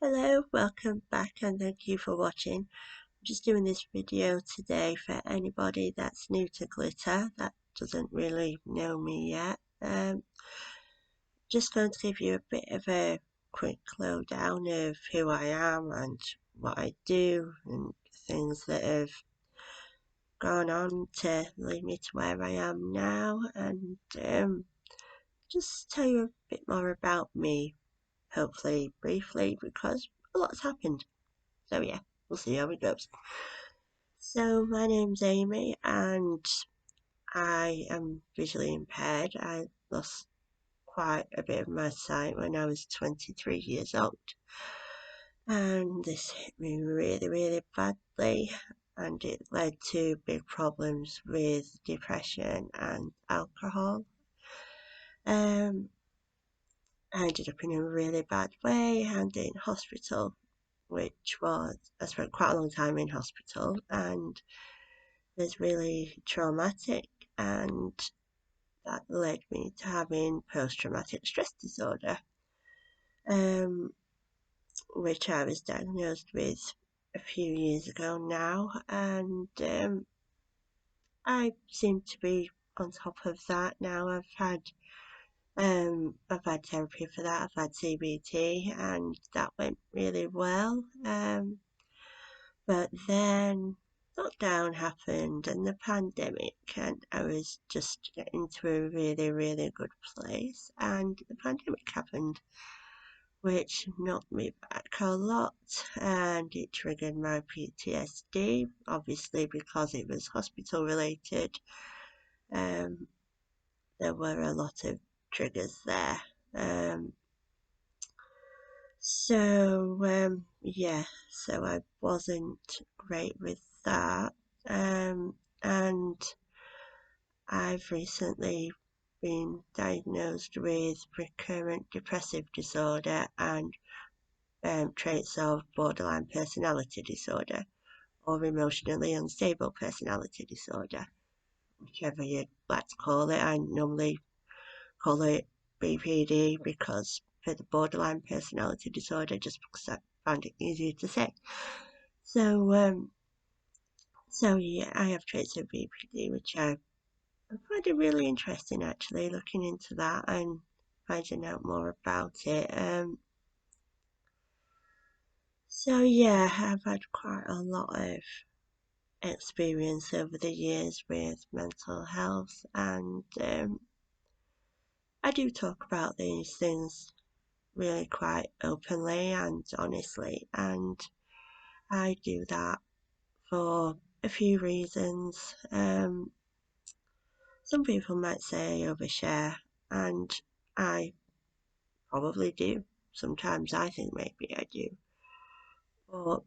Hello, welcome back and thank you for watching. I'm just doing this video today for anybody that's new to glitter that doesn't really know me yet. Just going to give you a bit of a quick lowdown of who I am and what I do and things that have gone on to lead me to where I am now, and just tell you a bit more about me, hopefully briefly, because a lot's happened. So yeah, we'll see how it goes. So my name's Amy and I am visually impaired. I lost quite a bit of my sight when I was 23 years old, and this hit me really badly, and it led to big problems with depression and alcohol. I ended up in a really bad way and in hospital, which was, I spent quite a long time in hospital, and was really traumatic, and that led me to having post-traumatic stress disorder, um, which I was diagnosed with a few years ago now, and I seem to be on top of that now. I've had therapy for that. I've had CBT, and that went really well. But then lockdown happened and the pandemic, and I was just getting to a really good place, and the pandemic happened, which knocked me back a lot, and it triggered my PTSD, obviously because it was hospital related. Um, there were a lot of triggers there. Yeah, so I wasn't great with that. And I've recently been diagnosed with recurrent depressive disorder and traits of borderline personality disorder or emotionally unstable personality disorder, whichever you'd like to call it. I normally call it BPD because for the borderline personality disorder, just because I found it easier to say. So yeah, I have traits of BPD, which I find it really interesting actually looking into that and finding out more about it. So yeah, I've had quite a lot of experience over the years with mental health, and I do talk about these things really quite openly and honestly, and I do that for a few reasons. Some people might say I overshare, and I probably do. Sometimes I think maybe I do, but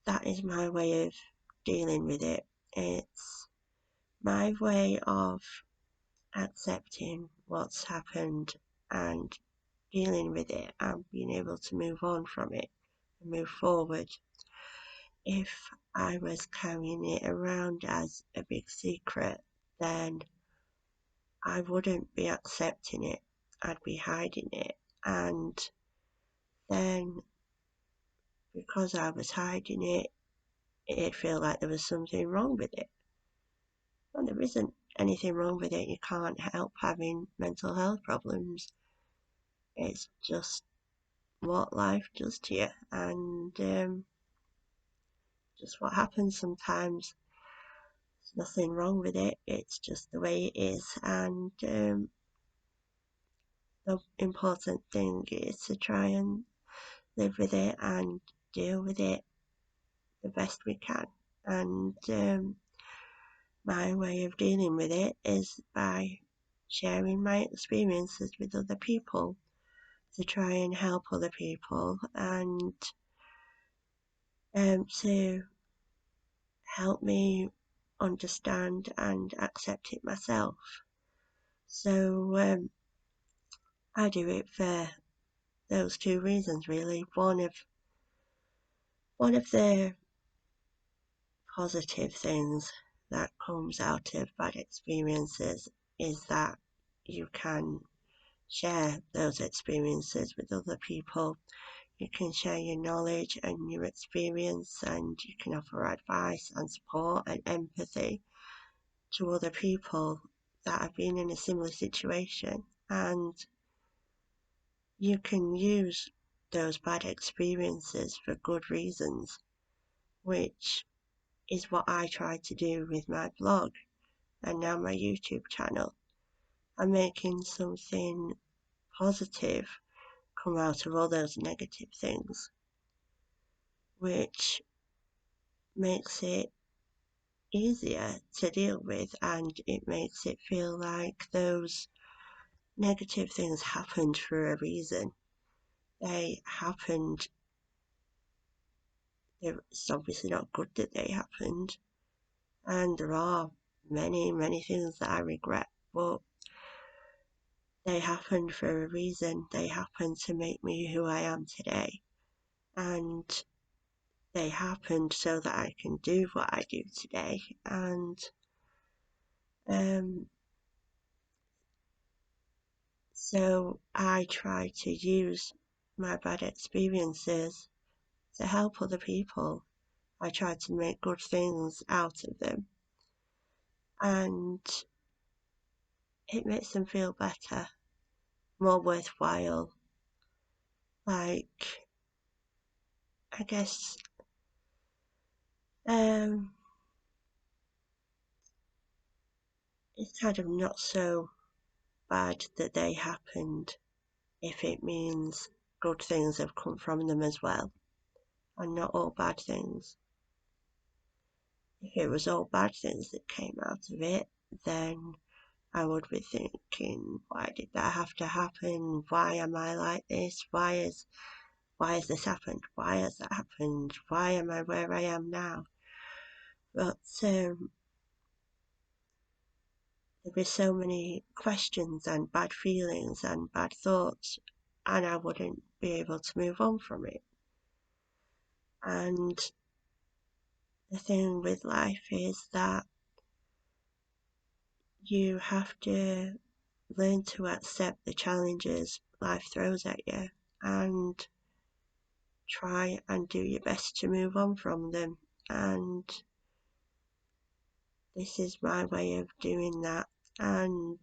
that is my way of dealing with it. It's my way of accepting what's happened and dealing with it and being able to move on from it and move forward. If I was carrying it around as a big secret, then I wouldn't be accepting it. I'd be hiding it. And then because I was hiding it, it'd feel like there was something wrong with it. And there isn't anything wrong with it. You can't help having mental health problems. It's just what life does to you, and just what happens sometimes. There's nothing wrong with it. It's just the way it is, and the important thing is to try and live with it and deal with it the best we can. And my way of dealing with it is by sharing my experiences with other people to try and help other people, and to help me understand and accept it myself. So I do it for those two reasons really. One of the positive things that comes out of bad experiences is that you can share those experiences with other people. you can share your knowledge and your experience, and you can offer advice and support and empathy to other people that have been in a similar situation. And you can use those bad experiences for good reasons, which is what I try to do with my blog and now my YouTube channel. I'm making something positive come out of all those negative things, which makes it easier to deal with, and it makes it feel like those negative things happened for a reason. They happened. It's obviously not good that they happened, and there are many, many things that I regret, but they happened for a reason. They happened to make me who I am today, and they happened so that I can do what I do today. And so I try to use my bad experiences to help other people. I try to make good things out of them, and it makes them feel better, more worthwhile. Like, I guess, it's kind of not so bad that they happened if it means good things have come from them as well, and not all bad things. If it was all bad things that came out of it, then I would be thinking, why did that have to happen? Why am I like this? Why has this happened? Why has that happened? Why am I where I am now? But there'd be so many questions and bad feelings and bad thoughts, and I wouldn't be able to move on from it. And the thing with life is that you have to learn to accept the challenges life throws at you and try and do your best to move on from them. And this is my way of doing that. And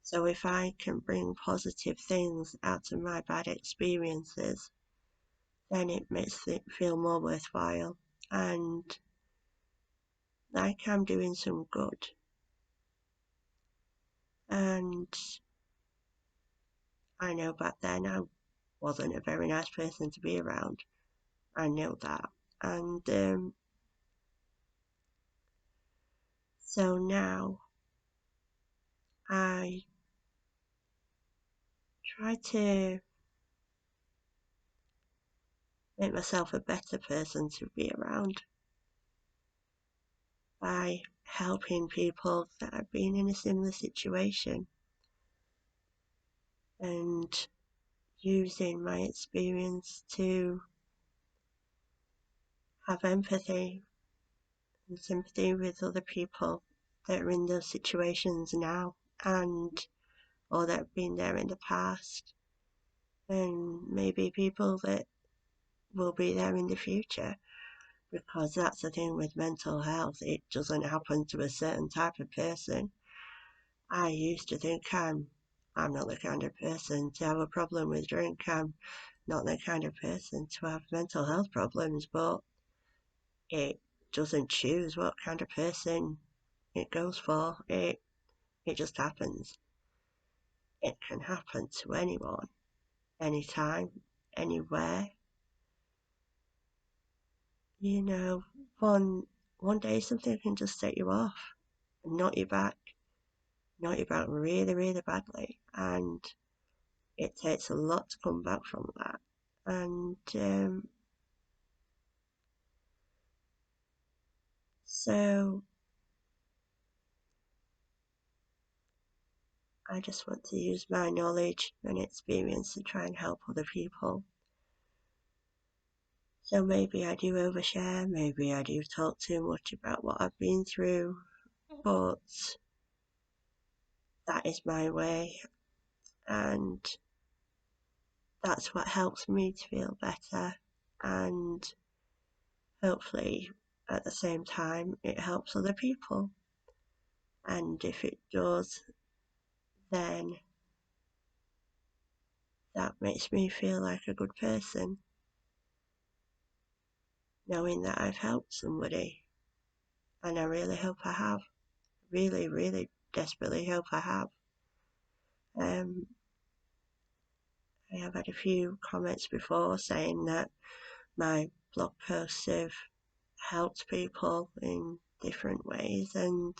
so if I can bring positive things out of my bad experiences, then it makes it feel more worthwhile, and like I'm doing some good. And I know back then I wasn't a very nice person to be around. I know that. And so now I try to make myself a better person to be around by helping people that have been in a similar situation and using my experience to have empathy and sympathy with other people that are in those situations now, and or that have been there in the past, and maybe people that will be there in the future. Because that's the thing with mental health, it doesn't happen to a certain type of person. I used to think I'm not the kind of person to have a problem with drink. I'm not the kind of person to have mental health problems, but it doesn't choose what kind of person it goes for. It just happens. It can happen to anyone, anytime, anywhere. You know, one day something can just set you off and knock you back really, really badly, and it takes a lot to come back from that. And so I just want to use my knowledge and experience to try and help other people. So maybe I do overshare, maybe I do talk too much about what I've been through, but that is my way, and that's what helps me to feel better, and hopefully at the same time it helps other people. And if it does, then that makes me feel like a good person, knowing that I've helped somebody. And I really hope I have. Really, really desperately hope I have. Um, I have had a few comments before saying that my blog posts have helped people in different ways, and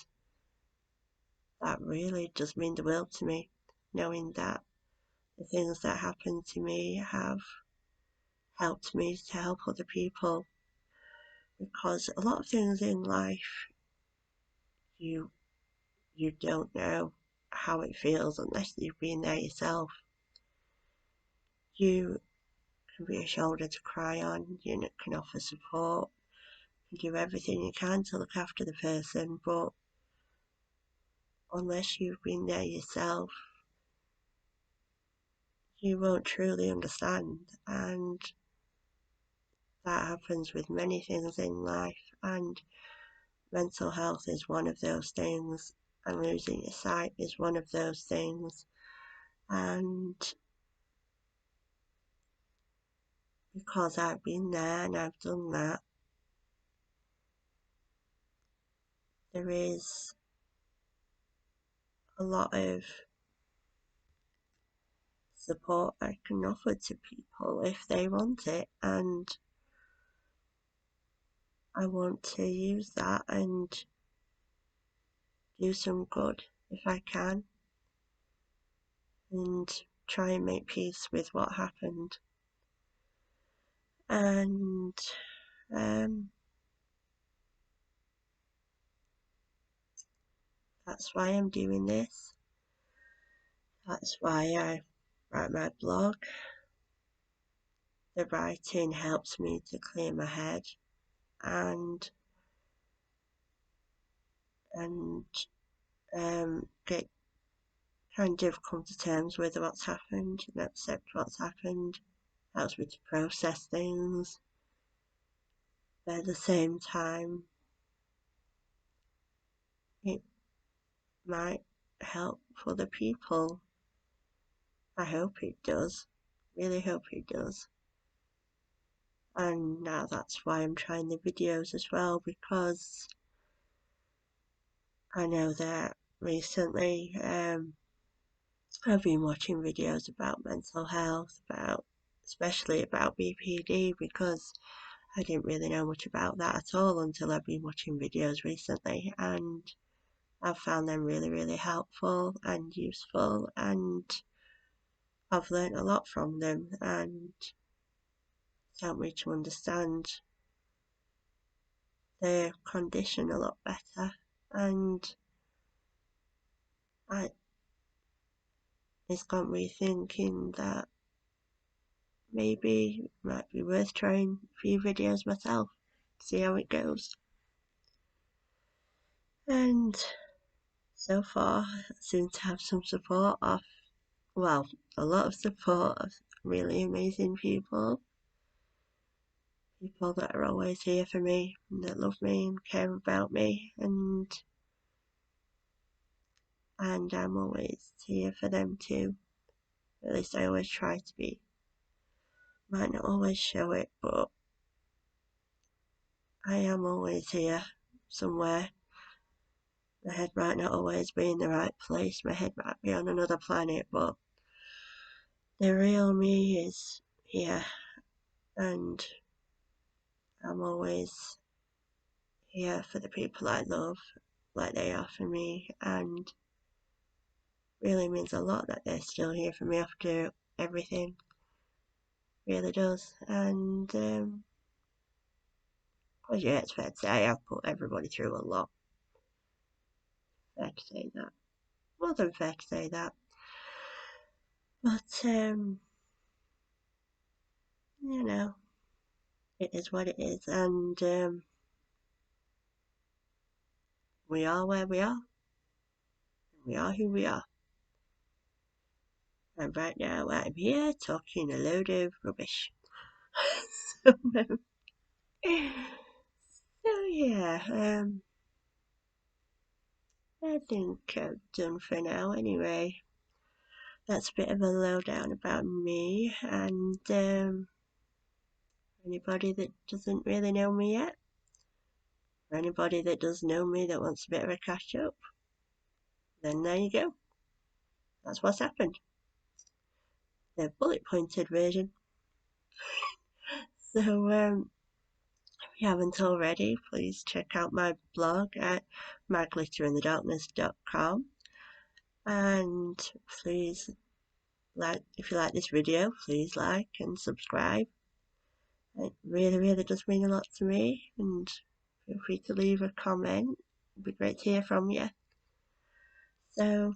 that really does mean the world to me, knowing that the things that happened to me have helped me to help other people. Because a lot of things in life, you you don't know how it feels unless you've been there yourself. You can be a shoulder to cry on, you can offer support, you do everything you can to look after the person, but unless you've been there yourself, you won't truly understand. And that happens with many things in life, and mental health is one of those things, and losing your sight is one of those things. And because I've been there and I've done that, there is a lot of support I can offer to people if they want it, and I want to use that and do some good if I can, and try and make peace with what happened. And that's why I'm doing this. That's why I write my blog. The writing helps me to clear my head and and get kind of come to terms with what's happened and accept what's happened. Helps me to process things. But at the same time, it might help other people. I hope it does. Really hope it does. And now that's why I'm trying the videos as well, because I know that recently I've been watching videos about mental health, especially about BPD, because I didn't really know much about that at all until I've been watching videos recently, and I've found them really, really helpful and useful, and I've learnt a lot from them, and it's helped me to understand their condition a lot better. And I, it's got me thinking that maybe it might be worth trying a few videos myself, see how it goes. And so far, I seem to have some support of, well, a lot of support of really amazing people. People that are always here for me, and that love me and care about me, and I'm always here for them too. At least I always try to be. Might not always show it, but I am always here somewhere. My head might not always be in the right place, my head might be on another planet, but the real me is here, and I'm always here for the people I love, like they are for me, and really means a lot that they're still here for me after everything. Really does. And well, yeah, it's fair to say I've put everybody through a lot. Fair to say that. More than fair to say that. But you know, it is what it is, and we are where we are. We are who we are. And right now I'm here talking a load of rubbish. so, yeah, I think I'm done for now anyway. That's a bit of a lowdown about me, and anybody that doesn't really know me yet, or anybody that does know me that wants a bit of a catch up, then there you go. That's what's happened. The bullet pointed version. So, if you haven't already, please check out my blog at myglitterandthedarkness.com, and please if you like this video, please like and subscribe. It really does mean a lot to me, and feel free to leave a comment. It'd be great to hear from you. So,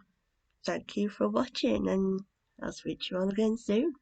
thank you for watching, and I'll speak to you all again soon.